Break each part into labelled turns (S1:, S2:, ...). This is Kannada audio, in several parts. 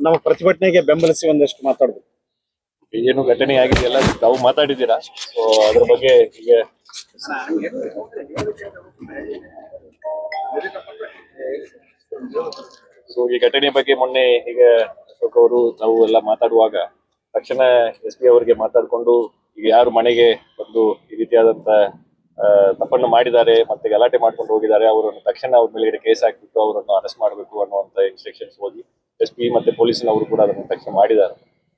S1: ನಮ್ಮ ಪ್ರತಿಭಟನೆಗೆ ಬೆಂಬಲಿಸಿ ಒಂದಷ್ಟು ಮಾತಾಡ್ಬೇಕು.
S2: ಏನು ಘಟನೆ ಆಗಿದೆ ಎಲ್ಲ ತಾವು ಮಾತಾಡಿದ್ದೀರಾ, ಸೊ ಅದ್ರ ಬಗ್ಗೆ ಈಗ ಈ ಘಟನೆ ಬಗ್ಗೆ ಮೊನ್ನೆ ಈಗ ಅಶೋಕ್ ಅವರು ತಾವು ಎಲ್ಲ ಮಾತಾಡುವಾಗ ತಕ್ಷಣ SP ಅವರಿಗೆ ಮಾತಾಡ್ಕೊಂಡು ಈಗ ಯಾರು ಮನೆಗೆ ಬಂದು ಈ ರೀತಿಯಾದಂತ ತಪ್ಪನ್ನು ಮಾಡಿದ್ದಾರೆ ಮತ್ತೆ ಗಲಾಟೆ ಮಾಡ್ಕೊಂಡು ಹೋಗಿದ್ದಾರೆ ಅವರನ್ನು ತಕ್ಷಣ ಅವ್ರ ಮೇಲ್ಗಡೆ ಕೇಸ್ ಹಾಕ್ಬಿಟ್ಟು ಅವರನ್ನು ಅರೆಸ್ಟ್ ಮಾಡಬೇಕು ಅನ್ನುವಂತ ಇನ್ಸ್ಟ್ರಕ್ಷನ್ಸ್ ಹೋಗಿ SP ಮತ್ತೆ ಪೊಲೀಸ್ನವರು ಕೂಡ ಅದನ್ನು ತಕ್ಷಣ ಮಾಡಿದ್ದಾರೆ.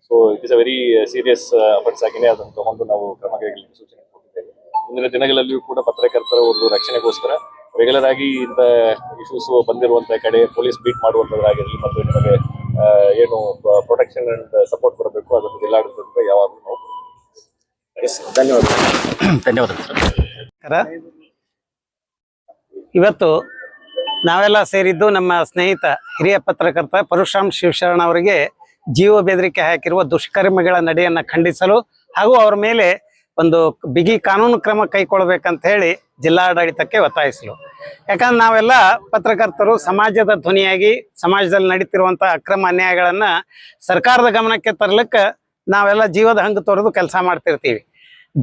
S2: So it is a very serious offence ಆಗಿದೆ. ಅದನ್ನು ತಗೊಂಡು ನಾವು ಕ್ರಮ ಕೈಗೊಳ್ಳಲಿಕ್ಕೆ ಸೂಚನೆ ಕೊಟ್ಟಿದ್ದೇವೆ. ಮುಂದಿನ ದಿನಗಳಲ್ಲಿಯೂ ಕೂಡ ಪತ್ರಕರ್ತರ ಒಂದು ರಕ್ಷಣೆಗೋಸ್ಕರ ರೆಗ್ಯುಲರ್ ಆಗಿ ಇಂಥ ಇಶ್ಯೂಸ್ ಬಂದಿರುವಂತಹ ಕಡೆ ಪೊಲೀಸ್ ಬೀಟ್ ಮಾಡುವಂತದ್ದಾಗಿರಲಿ ಮತ್ತು ನಿಮಗೆ ಏನು ಪ್ರೊಟೆಕ್ಷನ್ ಅಂಡ್ ಸಪೋರ್ಟ್ ಕೊಡಬೇಕು ಅದನ್ನು ಜಿಲ್ಲಾಡಳಿತದಿಂದ ಯಾವಾಗಲೂ ನಾವು
S3: ಧನ್ಯವಾದ. ಇವತ್ತು ನಾವೆಲ್ಲ ಸೇರಿದ್ದು ನಮ್ಮ ಸ್ನೇಹಿತ ಹಿರಿಯ ಪತ್ರಕರ್ತ ಪರಶುರಾಮ್ ಶಿವಶರಣ ಅವರಿಗೆ ಜೀವ ಬೆದರಿಕೆ ಹಾಕಿರುವ ದುಷ್ಕರ್ಮಿಗಳ ನಡೆಯನ್ನು ಖಂಡಿಸಲು ಹಾಗೂ ಅವರ ಮೇಲೆ ಒಂದು ಬಿಗಿ ಕಾನೂನು ಕ್ರಮ ಕೈಗೊಳ್ಳಬೇಕಂತ ಹೇಳಿ ಜಿಲ್ಲಾಡಳಿತಕ್ಕೆ ಒತ್ತಾಯಿಸಲು. ಯಾಕಂದ್ರೆ ನಾವೆಲ್ಲ ಪತ್ರಕರ್ತರು ಸಮಾಜದ ಧ್ವನಿಯಾಗಿ ಸಮಾಜದಲ್ಲಿ ನಡೀತಿರುವಂಥ ಅಕ್ರಮ ಅನ್ಯಾಯಗಳನ್ನು ಸರ್ಕಾರದ ಗಮನಕ್ಕೆ ತರಲಿಕ್ಕೆ ನಾವೆಲ್ಲ ಜೀವದ ಹಂಗು ತೊರೆದು ಕೆಲಸ ಮಾಡ್ತಿರ್ತೀವಿ.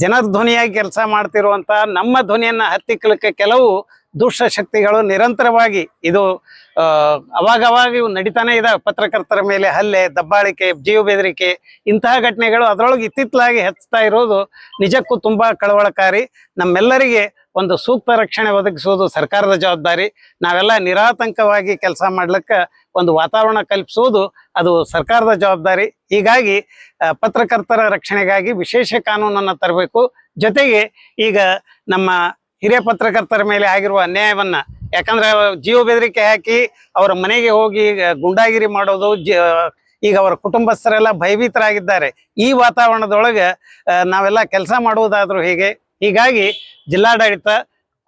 S3: ಜನರ ಧ್ವನಿಯಾಗಿ ಕೆಲಸ ಮಾಡ್ತಿರುವಂಥ ನಮ್ಮ ಧ್ವನಿಯನ್ನು ಹತ್ತಿಕ್ಕಲಿಕ್ಕೆ ಕೆಲವು ದುಷ್ಟ ಶಕ್ತಿಗಳು ನಿರಂತರವಾಗಿ ಇದು ಅವಾಗವಾಗ ಇವು ನಡೀತಾನೆ ಇದಾವೆ. ಪತ್ರಕರ್ತರ ಮೇಲೆ ಹಲ್ಲೆ, ದಬ್ಬಾಳಿಕೆ, ಜೀವ ಬೆದರಿಕೆ ಇಂತಹ ಘಟನೆಗಳು ಅದರೊಳಗೆ ಇತ್ತಿತ್ತಲಾಗಿ ಹೆಚ್ಚುತ್ತಾ ಇರೋದು ನಿಜಕ್ಕೂ ತುಂಬ ಕಳವಳಕಾರಿ. ನಮ್ಮೆಲ್ಲರಿಗೆ ಒಂದು ಸೂಕ್ತ ರಕ್ಷಣೆ ಒದಗಿಸುವುದು ಸರ್ಕಾರದ ಜವಾಬ್ದಾರಿ. ನಾವೆಲ್ಲ ನಿರಾತಂಕವಾಗಿ ಕೆಲಸ ಮಾಡ್ಲಿಕ್ಕೆ ಒಂದು ವಾತಾವರಣ ಕಲ್ಪಿಸುವುದು ಅದು ಸರ್ಕಾರದ ಜವಾಬ್ದಾರಿ. ಹೀಗಾಗಿ ಪತ್ರಕರ್ತರ ರಕ್ಷಣೆಗಾಗಿ ವಿಶೇಷ ಕಾನೂನನ್ನು ತರಬೇಕು. ಜೊತೆಗೆ ಈಗ ನಮ್ಮ ಹಿರಿಯ ಪತ್ರಕರ್ತರ ಮೇಲೆ ಆಗಿರುವ ಅನ್ಯಾಯವನ್ನ, ಯಾಕಂದ್ರೆ ಜೀವ ಬೆದರಿಕೆ ಹಾಕಿ ಅವರ ಮನೆಗೆ ಹೋಗಿ ಗುಂಡಾಗಿರಿ ಮಾಡೋದು, ಈಗ ಅವರ ಕುಟುಂಬಸ್ಥರೆಲ್ಲ ಭಯಭೀತರಾಗಿದ್ದಾರೆ. ಈ ವಾತಾವರಣದೊಳಗೆ ನಾವೆಲ್ಲ ಕೆಲಸ ಮಾಡುವುದಾದ್ರೂ ಹೀಗಾಗಿ ಜಿಲ್ಲಾಡಳಿತ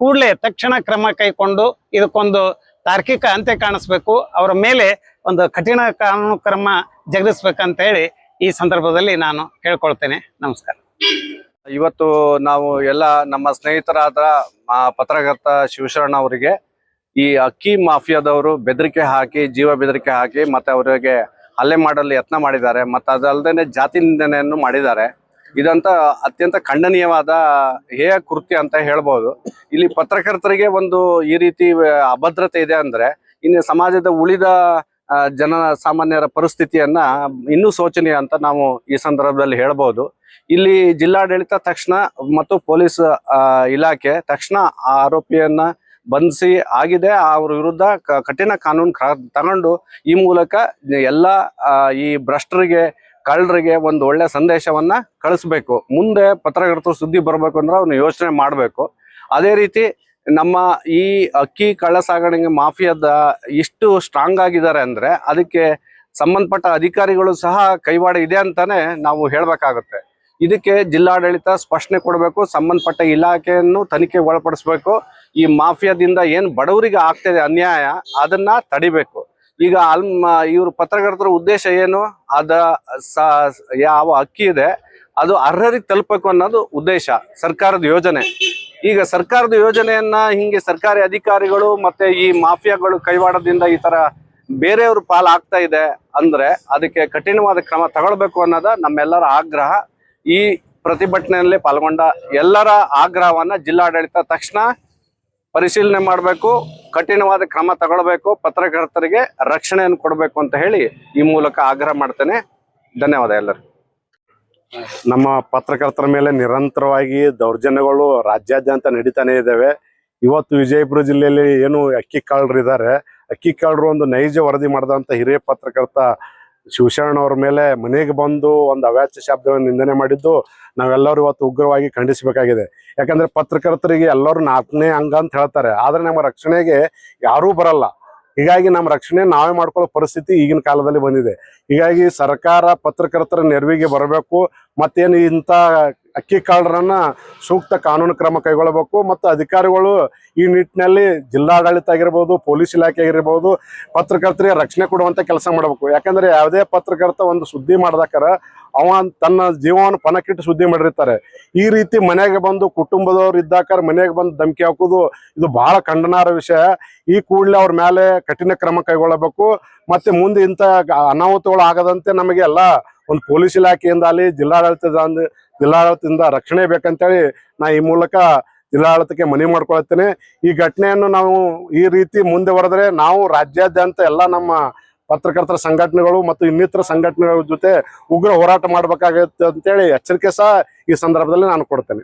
S3: ಕೂಡಲೇ ತಕ್ಷಣ ಕ್ರಮ ಕೈಗೊಂಡು ಇದಕ್ಕೊಂದು ತಾರ್ಕಿಕ ಅಂತ್ಯ ಕಾಣಿಸ್ಬೇಕು. ಅವರ ಮೇಲೆ ಒಂದು ಕಠಿಣ ಕಾನೂನು ಕ್ರಮ ಜರುಗಿಸ್ಬೇಕಂತ ಹೇಳಿ ಈ ಸಂದರ್ಭದಲ್ಲಿ ನಾನು ಕೇಳ್ಕೊಳ್ತೇನೆ. ನಮಸ್ಕಾರ.
S4: ಇವತ್ತು ನಾವು ಎಲ್ಲ ನಮ್ಮ ಸ್ನೇಹಿತರಾದ ಪತ್ರಕರ್ತ ಶಿವಶರಣ ಅವರಿಗೆ ಈ ಅಕ್ಕಿ ಮಾಫಿಯಾದವರು ಬೆದರಿಕೆ ಹಾಕಿ, ಜೀವ ಬೆದರಿಕೆ ಹಾಕಿ ಮತ್ತೆ ಅವರಿಗೆ ಹಲ್ಲೆ ಮಾಡಲು ಯತ್ನ ಮಾಡಿದ್ದಾರೆ. ಮತ್ತು ಅದಲ್ಲದೆ ಜಾತಿ ನಿಂದನೆಯನ್ನು ಮಾಡಿದ್ದಾರೆ. ಇದಂತ ಅತ್ಯಂತ ಖಂಡನೀಯವಾದ ಹೇಯ ಕೃತ್ಯ ಅಂತ ಹೇಳ್ಬೋದು. ಇಲ್ಲಿ ಪತ್ರಕರ್ತರಿಗೆ ಒಂದು ಈ ರೀತಿ ಅಭದ್ರತೆ ಇದೆ ಅಂದ್ರೆ ಇನ್ನು ಸಮಾಜದ ಉಳಿದ ಜನ ಸಾಮಾನ್ಯರ ಪರಿಸ್ಥಿತಿಯನ್ನ ಇನ್ನೂ ಶೋಚನೀಯ ಅಂತ ನಾವು ಈ ಸಂದರ್ಭದಲ್ಲಿ ಹೇಳ್ಬೋದು. ಇಲ್ಲಿ ಜಿಲ್ಲಾಡಳಿತ ತಕ್ಷಣ ಮತ್ತು ಪೊಲೀಸ್ ಇಲಾಖೆ ತಕ್ಷಣ ಆರೋಪಿಯನ್ನ ಬಂಧಿಸಿ ಆಗಿದೆ. ಅವ್ರ ವಿರುದ್ಧ ಕಠಿಣ ಕಾನೂನು ತಗೊಂಡು ಈ ಮೂಲಕ ಎಲ್ಲ ಈ ಭ್ರಷ್ಟರಿಗೆ, ಕಳ್ಳರಿಗೆ ಒಂದು ಒಳ್ಳೆ ಸಂದೇಶವನ್ನ ಕಳಿಸ್ಬೇಕು. ಮುಂದೆ ಪತ್ರಕರ್ತರು ಸುದ್ದಿ ಬರ್ಬೇಕು ಅಂದ್ರೆ ಅವ್ರನ್ನ ಯೋಚನೆ ಮಾಡಬೇಕು. ಅದೇ ರೀತಿ ನಮ್ಮ ಈ ಅಕ್ಕಿ ಕಳ್ಳ ಸಾಗಣೆ ಮಾಫಿಯಾದ ಇಷ್ಟು ಸ್ಟ್ರಾಂಗ್ ಆಗಿದ್ದಾರೆ ಅಂದ್ರೆ ಅದಕ್ಕೆ ಸಂಬಂಧಪಟ್ಟ ಅಧಿಕಾರಿಗಳು ಸಹ ಕೈವಾಡ ಇದೆ ಅಂತಾನೆ ನಾವು ಹೇಳ್ಬೇಕಾಗುತ್ತೆ. ಇದಕ್ಕೆ ಜಿಲ್ಲಾಡಳಿತ ಸ್ಪಷ್ಟನೆ ಕೊಡಬೇಕು. ಸಂಬಂಧಪಟ್ಟ ಇಲಾಖೆಯನ್ನು ತನಿಖೆಗೆ ಒಳಪಡಿಸ್ಬೇಕು. ಈ ಮಾಫಿಯಾದಿಂದ ಏನು ಬಡವರಿಗೆ ಆಗ್ತಿದೆ ಅನ್ಯಾಯ ಅದನ್ನ ತಡಿಬೇಕು. ಈಗ ಇವರು ಪತ್ರಕರ್ತರ ಉದ್ದೇಶ ಏನು, ಯಾವ ಅಕ್ಕಿ ಇದೆ ಅದು ಅರ್ಹರಿಗೆ ತಲುಪಬೇಕು ಅನ್ನೋದು ಉದ್ದೇಶ, ಸರ್ಕಾರದ ಯೋಜನೆ. ಈಗ ಸರ್ಕಾರದ ಯೋಜನೆಯನ್ನ ಹಿಂಗೆ ಸರ್ಕಾರಿ ಅಧಿಕಾರಿಗಳು ಮತ್ತೆ ಈ ಮಾಫಿಯಾಗಳು ಕೈವಾಡದಿಂದ ಈ ತರ ಬೇರೆಯವ್ರ ಪಾಲ್ ಆಗ್ತಾ ಇದೆ ಅಂದ್ರೆ ಅದಕ್ಕೆ ಕಠಿಣವಾದ ಕ್ರಮ ತಗೊಳ್ಬೇಕು ಅನ್ನೋದ ನಮ್ಮೆಲ್ಲರ ಆಗ್ರಹ. ಈ ಪ್ರತಿಭಟನೆಯಲ್ಲಿ ಪಾಲ್ಗೊಂಡ ಎಲ್ಲರ ಆಗ್ರಹವನ್ನ ಜಿಲ್ಲಾಡಳಿತ ತಕ್ಷಣ ಪರಿಶೀಲನೆ ಮಾಡಬೇಕು, ಕಠಿಣವಾದ ಕ್ರಮ ತಗೊಳ್ಬೇಕು, ಪತ್ರಕರ್ತರಿಗೆ ರಕ್ಷಣೆಯನ್ನು ಕೊಡಬೇಕು ಅಂತ ಹೇಳಿ ಈ ಮೂಲಕ ಆಗ್ರಹ ಮಾಡ್ತೇನೆ. ಧನ್ಯವಾದ ಎಲ್ಲರೂ.
S5: ನಮ್ಮ ಪತ್ರಕರ್ತರ ಮೇಲೆ ನಿರಂತರವಾಗಿ ದೌರ್ಜನ್ಯಗಳು ರಾಜ್ಯಾದ್ಯಂತ ನಡೀತಾನೆ ಇದ್ದಾವೆ. ಇವತ್ತು ವಿಜಯಪುರ ಜಿಲ್ಲೆಯಲ್ಲಿ ಏನು ಅಕ್ಕಿ ಕಳ್ಳರು ಇದ್ದಾರೆ, ಅಕ್ಕಿ ಕಳ್ಳರು ಒಂದು ನೈಜ ವರದಿ ಮಾಡಿದಂಥ ಹಿರಿಯ ಪತ್ರಕರ್ತ ಶಿವಶರಣ ಅವ್ರ ಮೇಲೆ ಮನೆಗೆ ಬಂದು ಒಂದು ಅವ್ಯಾಚ್ಯ ಶಬ್ದವನ್ನು ನಿಂದನೆ ಮಾಡಿದ್ದು ನಾವೆಲ್ಲರೂ ಇವತ್ತು ಉಗ್ರವಾಗಿ ಖಂಡಿಸಬೇಕಾಗಿದೆ. ಯಾಕಂದ್ರೆ ಪತ್ರಕರ್ತರಿಗೆ ಎಲ್ಲರೂ 4ನೇ ಅಂಗ ಅಂತ ಹೇಳ್ತಾರೆ, ಆದ್ರೆ ನಮ್ಮ ರಕ್ಷಣೆಗೆ ಯಾರೂ ಬರಲ್ಲ. ಹೀಗಾಗಿ ನಮ್ಮ ರಕ್ಷಣೆ ನಾವೇ ಮಾಡ್ಕೊಳ್ಳೋ ಪರಿಸ್ಥಿತಿ ಈಗಿನ ಕಾಲದಲ್ಲಿ ಬಂದಿದೆ. ಹೀಗಾಗಿ ಸರ್ಕಾರ ಪತ್ರಕರ್ತರ ನೆರವಿಗೆ ಬರಬೇಕು. ಮತ್ತೇನು ಇಂಥ ಅಕ್ಕಿ ಕಳ್ಳರನ್ನ ಸೂಕ್ತ ಕಾನೂನು ಕ್ರಮ ಕೈಗೊಳ್ಳಬೇಕು. ಮತ್ತು ಅಧಿಕಾರಿಗಳು ಈ ನಿಟ್ಟಿನಲ್ಲಿ ಜಿಲ್ಲಾಡಳಿತ ಆಗಿರ್ಬೋದು, ಪೊಲೀಸ್ ಇಲಾಖೆ ಆಗಿರ್ಬೋದು, ಪತ್ರಕರ್ತರಿಗೆ ರಕ್ಷಣೆ ಕೊಡುವಂತ ಕೆಲಸ ಮಾಡಬೇಕು. ಯಾಕಂದ್ರೆ ಯಾವುದೇ ಪತ್ರಕರ್ತ ಒಂದು ಸುದ್ದಿ ಮಾಡ್ದಾಕಾರ ಅವ ತನ್ನ ಜೀವವನ್ನು ಪಣಕ್ಕಿಟ್ಟು ಸುದ್ದಿ ಮಾಡಿರ್ತಾರೆ. ಈ ರೀತಿ ಮನೆಗೆ ಬಂದು ಕುಟುಂಬದವ್ರು ಇದ್ದಾಕ ಮನೆಗೆ ಬಂದು ಧಮಕಿ ಹಾಕೋದು ಇದು ಬಹಳ ಖಂಡನಾರ್ಹ ವಿಷಯ. ಈ ಕೂಡಲೇ ಅವ್ರ ಮೇಲೆ ಕಠಿಣ ಕ್ರಮ ಕೈಗೊಳ್ಳಬೇಕು. ಮತ್ತೆ ಮುಂದೆ ಇಂಥ ಅನಾಹುತಗಳು ಆಗದಂತೆ ನಮಗೆ ಎಲ್ಲ ಒಂದು ಪೊಲೀಸ್ ಇಲಾಖೆಯಿಂದ ಅಲ್ಲಿ ಜಿಲ್ಲಾಡಳಿತದಿಂದ ರಕ್ಷಣೆ ಬೇಕಂತೇಳಿ ನಾ ಈ ಮೂಲಕ ಜಿಲ್ಲಾಡಳಿತಕ್ಕೆ ಮನವಿ ಮಾಡ್ಕೊಳ್ತೇನೆ. ಈ ಘಟನೆಯನ್ನು ನಾವು ಈ ರೀತಿ ಮುಂದೆ ಬರೆದ್ರೆ ನಾವು ರಾಜ್ಯಾದ್ಯಂತ ಎಲ್ಲ ನಮ್ಮ ಪತ್ರಕರ್ತರ ಸಂಘಟನೆಗಳು ಮತ್ತು ಇನ್ನಿತರ ಸಂಘಟನೆಗಳ ಜೊತೆ ಉಗ್ರ ಹೋರಾಟ ಮಾಡಬೇಕಾಗುತ್ತೆ ಅಂತೇಳಿ ಎಚ್ಚರಿಕೆ ಸಹ ಈ ಸಂದರ್ಭದಲ್ಲಿ ನಾನು ಕೊಡ್ತೇನೆ.